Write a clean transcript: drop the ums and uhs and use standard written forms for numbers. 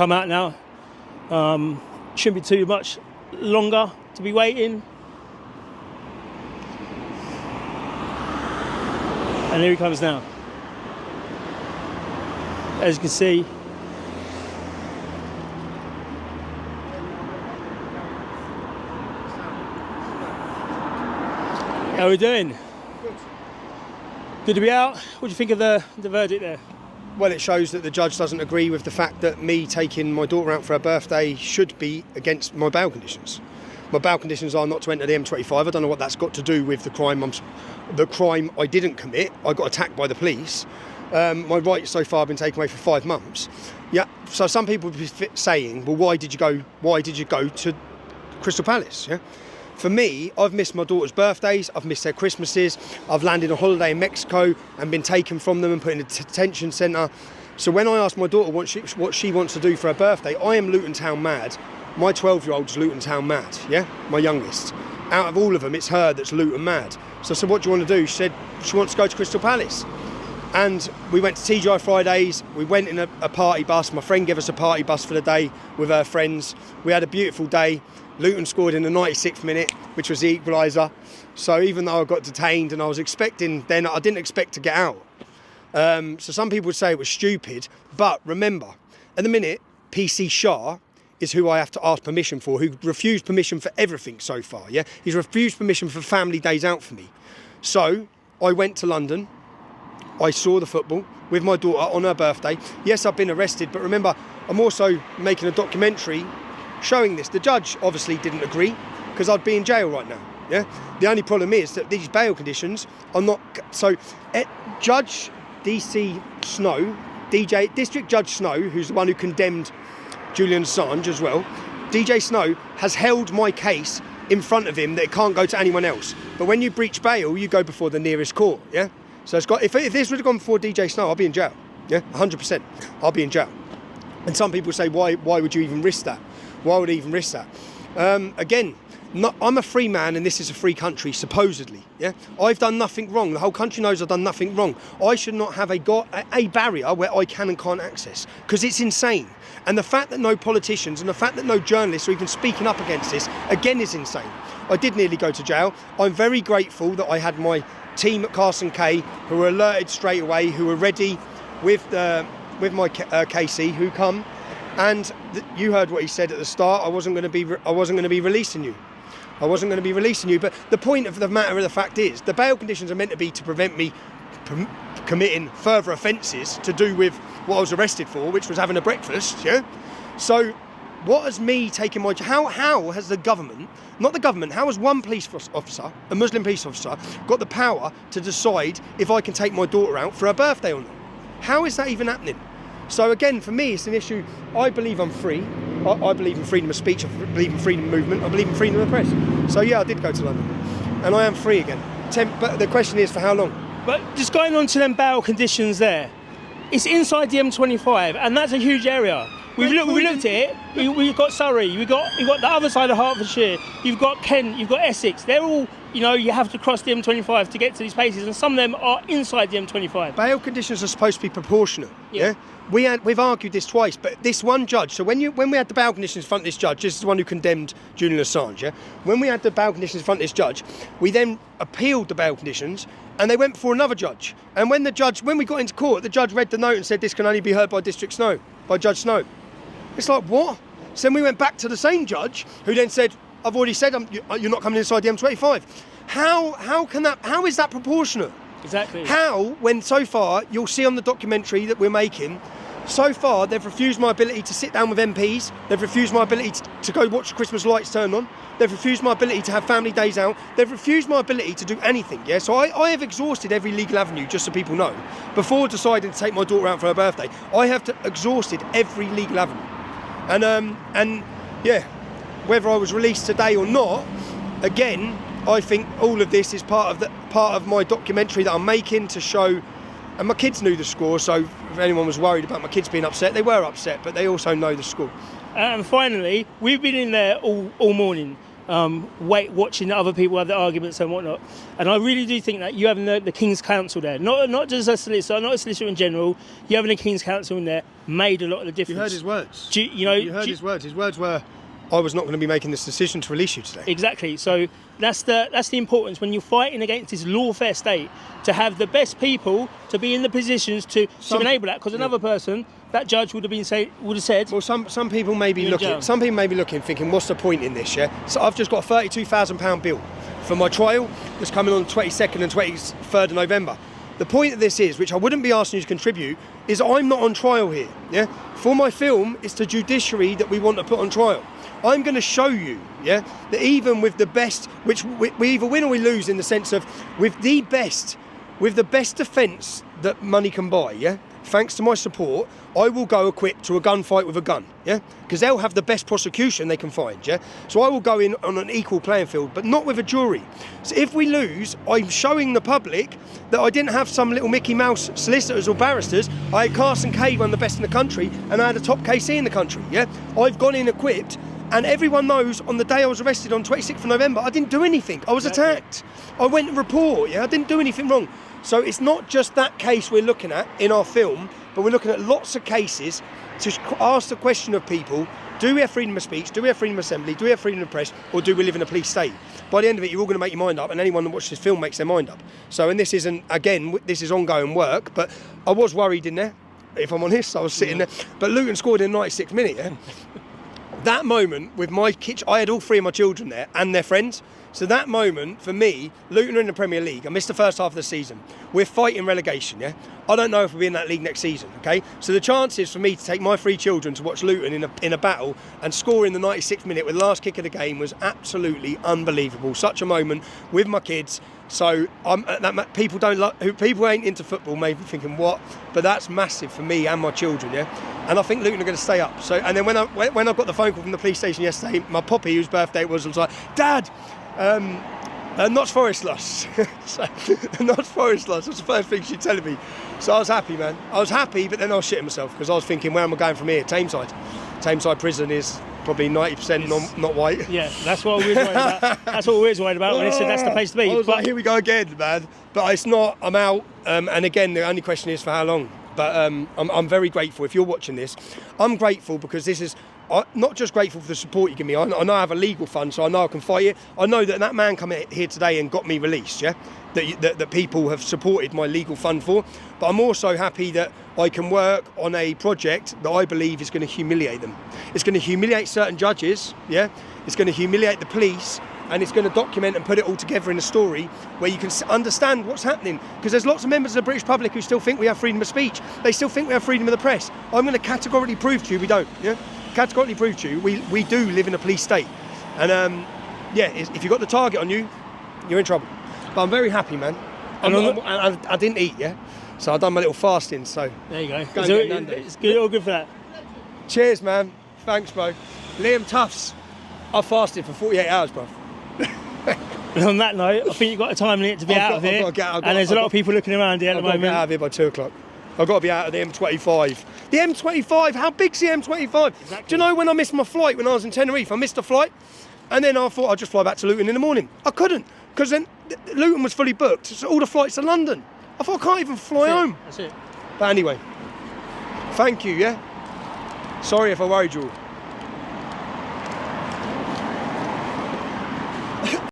Come out now. Shouldn't be too much longer to be waiting. And here he comes now. As you can see, how are we doing? Good to be out. What do you think of the verdict there? Well, it shows that the judge doesn't agree with the fact that me taking my daughter out for her birthday should be against my bail conditions. My bail conditions are not to enter the M25. I don't know what that's got to do with the crime I didn't commit. I got attacked by the police. My rights so far have been taken away for 5 months. Yeah. So some people would be saying, well, why did you go to Crystal Palace? Yeah. For me, I've missed my daughter's birthdays, I've missed their Christmases, I've landed on holiday in Mexico and been taken from them and put in a detention centre. So when I asked my daughter what she wants to do for her birthday, I am Luton Town mad. My 12-year-old's Luton Town mad, yeah? My youngest. Out of all of them, it's her that's Luton mad. So I said, what do you want to do? She said she wants to go to Crystal Palace. And we went to TGI Fridays, we went in a party bus, my friend gave us a party bus for the day with her friends. We had a beautiful day. Luton scored in the 96th minute, which was the equaliser. So even though I got detained and I was expecting, then I didn't expect to get out. So some people would say it was stupid, but remember, at the minute, PC Shah is who I have to ask permission for, who refused permission for everything so far, yeah? He's refused permission for family days out for me. So I went to London, I saw the football with my daughter on her birthday. Yes, I've been arrested, but remember, I'm also making a documentary showing this. The judge obviously didn't agree because I'd be in jail right now. Yeah. The only problem is that these bail conditions are not. So, Judge DC Snow, District Judge Snow, who's the one who condemned Julian Assange as well, DJ Snow has held my case in front of him that it can't go to anyone else. But when you breach bail, you go before the nearest court. Yeah. So it's got. If this would have gone before DJ Snow, I'll be in jail. Yeah, 100%. I'll be in jail. And some people say, why would you even risk that? Why would I even risk that? Again, I'm a free man and this is a free country, supposedly. Yeah, I've done nothing wrong. The whole country knows I've done nothing wrong. I should not have a barrier where I can and can't access, because it's insane. And the fact that no politicians and the fact that no journalists are even speaking up against this, again, is insane. I did nearly go to jail. I'm very grateful that I had my team at Carson K who were alerted straight away, who were ready with my KC, who come. And you heard what he said at the start. I wasn't going to be releasing you. I wasn't going to be releasing you. But the point of the matter of the fact is, the bail conditions are meant to be to prevent me committing further offences to do with what I was arrested for, which was having a breakfast. Yeah. So, what has me taken my? How has the government, not the government, how has one police officer, a Muslim police officer, got the power to decide if I can take my daughter out for her birthday or not? How is that even happening? So again, for me, it's an issue. I believe I'm free. I believe in freedom of speech. I believe in freedom of movement. I believe in freedom of press. So yeah, I did go to London, and I am free again. But the question is, for how long? But just going on to them bail conditions there, it's inside the M25, and that's a huge area. We looked at it. We've got Surrey. You've got the other side of Hertfordshire. You've got Kent. You've got Essex. They're all, you have to cross the M25 to get to these places, and some of them are inside the M25. Bail conditions are supposed to be proportionate. Yeah. We've argued this twice, but this one judge. So when we had the bail conditions in front of this judge, this is the one who condemned Julian Assange. Yeah. When we had the bail conditions in front of this judge, we then appealed the bail conditions, and they went before another judge. And when we got into court, the judge read the note and said this can only be heard by Judge Snow. It's like, what? So then we went back to the same judge, who then said, I've already said you're not coming inside the M25. How is that proportionate? Exactly. How, when so far, you'll see on the documentary that we're making, so far they've refused my ability to sit down with MPs, they've refused my ability to go watch the Christmas lights turn on, they've refused my ability to have family days out, they've refused my ability to do anything, yeah? So I have exhausted every legal avenue, just so people know. Before deciding to take my daughter out for her birthday, I have exhausted every legal avenue. And yeah, whether I was released today or not, again, I think all of this is part of my documentary that I'm making to show. And my kids knew the score, so if anyone was worried about my kids being upset, they were upset, but they also know the score. And finally, we've been in there all morning. watching other people have their arguments and whatnot. And I really do think that you having the King's Council there, not just a solicitor, not a solicitor in general, you having the King's Council in there made a lot of the difference. You heard his words. You heard his words. His words were, I was not going to be making this decision to release you today. Exactly. So that's the importance when you're fighting against this lawfare state, to have the best people to be in the positions to enable that. Because another person, that judge would have said. Well, some people may be looking. Some people may be looking, thinking, what's the point in this? Yeah. So I've just got a £32,000 bill for my trial that's coming on the 22nd and 23rd of November. The point of this is, which I wouldn't be asking you to contribute, is I'm not on trial here. Yeah. For my film, it's the judiciary that we want to put on trial. I'm going to show you, yeah, that even with the best, which we either win or we lose, in the sense of with the best defence that money can buy, yeah, thanks to my support, I will go equipped to a gunfight with a gun, yeah, because they'll have the best prosecution they can find, yeah. So I will go in on an equal playing field, but not with a jury. So if we lose, I'm showing the public that I didn't have some little Mickey Mouse solicitors or barristers. I had Carson Cade, one of the best in the country, and I had a top KC in the country, yeah. I've gone in equipped. And everyone knows on the day I was arrested on 26th of November, I didn't do anything. I was attacked. I went to report, yeah, I didn't do anything wrong. So it's not just that case we're looking at in our film, but we're looking at lots of cases to ask the question of people, do we have freedom of speech, do we have freedom of assembly, do we have freedom of press, or do we live in a police state? By the end of it, you're all going to make your mind up, and anyone that watches this film makes their mind up. So, and this isn't, again, this is ongoing work, but I was worried in there, if I'm honest, I was sitting there. But Luton scored in the 96th minute, yeah? That moment with my kids, I had all three of my children there and their friends. So that moment, for me, Luton are in the Premier League. I missed the first half of the season. We're fighting relegation, yeah? I don't know if we'll be in that league next season, okay? So the chances for me to take my three children to watch Luton in a battle and score in the 96th minute with the last kick of the game was absolutely unbelievable. Such a moment with my kids. So people ain't into football may be thinking what, but that's massive for me and my children, yeah. And I think Luton are going to stay up. So, and then when I got the phone call from the police station yesterday, my poppy, whose birthday it was like, Dad, Notts Forest lost. So, Notts Forest lost. That's the first thing she's telling me. So I was happy, man. I was happy, but then I was shitting myself because I was thinking, where am I going from here? Tameside prison is probably 90% not white. Yeah, that's what we was worried about. That's what we was worried about when they said that's the place to be. I was like, here we go again, man. But it's not. I'm out. And again, the only question is for how long. But I'm very grateful. If you're watching this, I'm grateful because this is not just grateful for the support you give me. I know I have a legal fund, so I know I can fight it. I know that man come here today and got me released, yeah? That people have supported my legal fund for. But I'm also happy that I can work on a project that I believe is going to humiliate them. It's going to humiliate certain judges, yeah? It's going to humiliate the police, and it's going to document and put it all together in a story where you can understand what's happening. Because there's lots of members of the British public who still think we have freedom of speech. They still think we have freedom of the press. I'm going to categorically prove to you we don't, yeah? Categorically prove to you we do live in a police state. And if you've got the target on you, you're in trouble. But I'm very happy, man. I didn't eat, yeah? So I've done my little fasting, so... There you go. It's good, all good for that. Cheers, man. Thanks, bro. Liam Tufts. I fasted for 48 hours, bro. And on that note, I think you've got a time limit to be out of here. And there's a lot of people looking around here at the moment. I've got to get out of here by 2 o'clock. I've got to be out of the M25. The M25, how big's the M25? Exactly. Do you know when I missed my flight when I was in Tenerife? I missed a flight, and then I thought I'd just fly back to Luton in the morning. I couldn't, because then Luton was fully booked, so all the flights to London. I thought I can't even fly home. That's it. But anyway, thank you, yeah? Sorry if I worried you all.